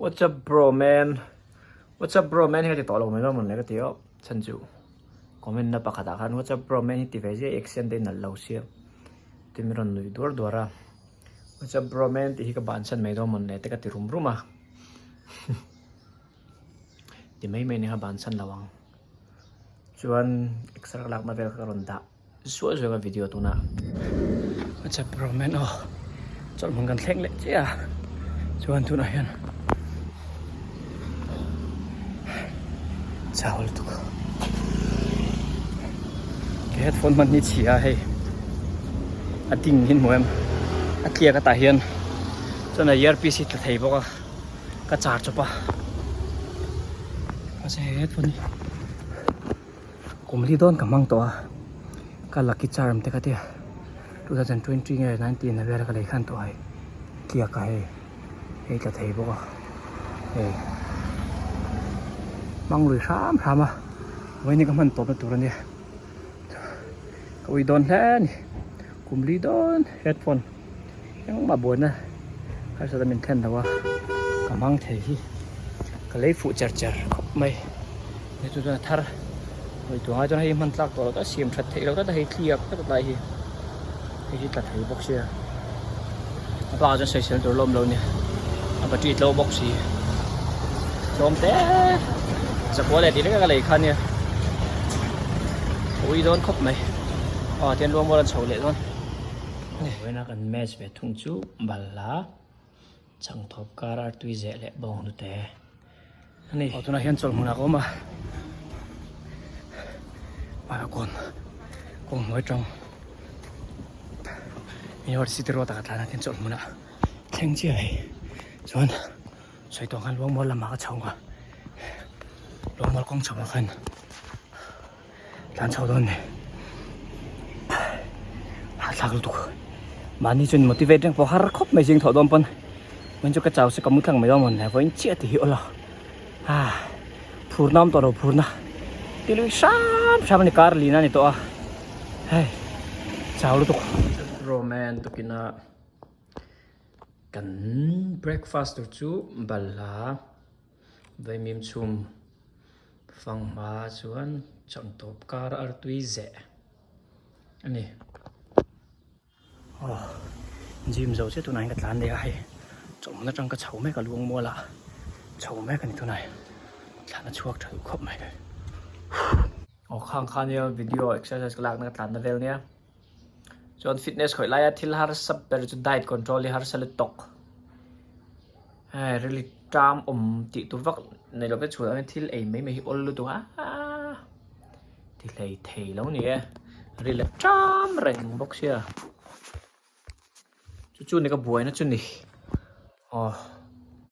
What's up bro man What's up bro man นี่ก็ติดต่อลงไม่รู้หมดเลยก็ติดอ่ะฉันจู่คอมเมนต์นับปากกากัน What's up bro man นี่ติดไปที่ action ได้นั่นเราเสียติดมีรอนลุยดัวระ What's up bro man ที่ก็บ้านฉันไม่รู้หมดเลยแต่ก็ติดรุมอ่ะติดไม่เนี่ยบ้านฉันระวังชวน extra หลักมาเวลก็รอนด่าช่วยกับวิดีโอตัวน่ะ What's up bro man อ๋อจอดมึงกันเล็งเลยเจ้าชวนตัวไหนกันJauh tu. Headphone man ni chia hay. Ading hin moem. Atlia ka tahian. So na earpiece it thei boka. Ka charge pa. Ase headphone ni. Kumli don kamang to a. Ka lucky charm te ka tia. 2020 nge 19 na vera ka lai khan to ai. Kia ka hay. Hei ka thei boka. Hey. Mang lùi xám à với những cái mình tốt được rồi nè cậu đón thế nè cùng đi đón headphone nhưng mà buồn nè hay sao mình khen đâu cả mang thế cái lấy phụ chặt mày để chúng ta thar rồi tụi hai cho hay mình tác tổ đã xiêm thật thế đâu đã hay clear tất cả lại thì tất thấy box xe bao giờ xây dựng đồ lôm lâu nè mà chỉ lâu box gì lôm téสปอร์ตเลยทีนี้ก็เลยคันเนี่ยอุ้ยโดนครบไหมอ๋อเทียนรวมบอลโฉเลยโดนนี่เวลากันแมชแบบทุ่งจูบัลลาช่างทบการ์ตุยเจเละบองดูแต่นี่พอตัวนั้นเห็นจนมุนักออกมาก่อนน้อยจังมีวันสิทธิ์รอตากาศนะเห็นจนมุนักเข่งเจี๋ยส่วนสวยตัวกันรวมบอลละมาก็เช่ามาลงมาก้องชาวกันร้านชาวดอนเนี่ยหาทางลุกมันนี่จน motivate พอหาคบไม่จริงถอดดอมปนมันจะกระเจ้าสักกำมือขังไม่ยอมมันนะเพราะอินเชี่ยที่หิวแล้วพูดน้ำตัวเราพูดนะที่ลุยซ้ำในการลีน่านี่ตัวเฮ้ยชาวลุกโรแมนตุกินะกัน breakfast ตัวจูบัลลาใบมิมชุมฟังมาชวนจังตบการอัตุยเจอันนี้จิมเจ้าเจ้าตัวไหนกันล้านเดียให้จงนั่งจังก็เฉาแม่กับลุงมัวละเฉาแม่กันตัวไหนล้านช่วงถือครบไหมข้างเนี่ยวิดีโอ exercise กลางนักล้านนั่นเองเนี่ยจน fitness ข่อยไล่ที่หาร์สับเป็นจุด diet control ที่หาร์สลัดตกreally จามติตัววักในเราไปช่วยให้ที่ไอ้ไม่อลลูตัวที่เลยเทแล้วเนี่ยรีเลจามแรงบ็อกเชียจู่ๆนี่ก็บวยนะจุนนี่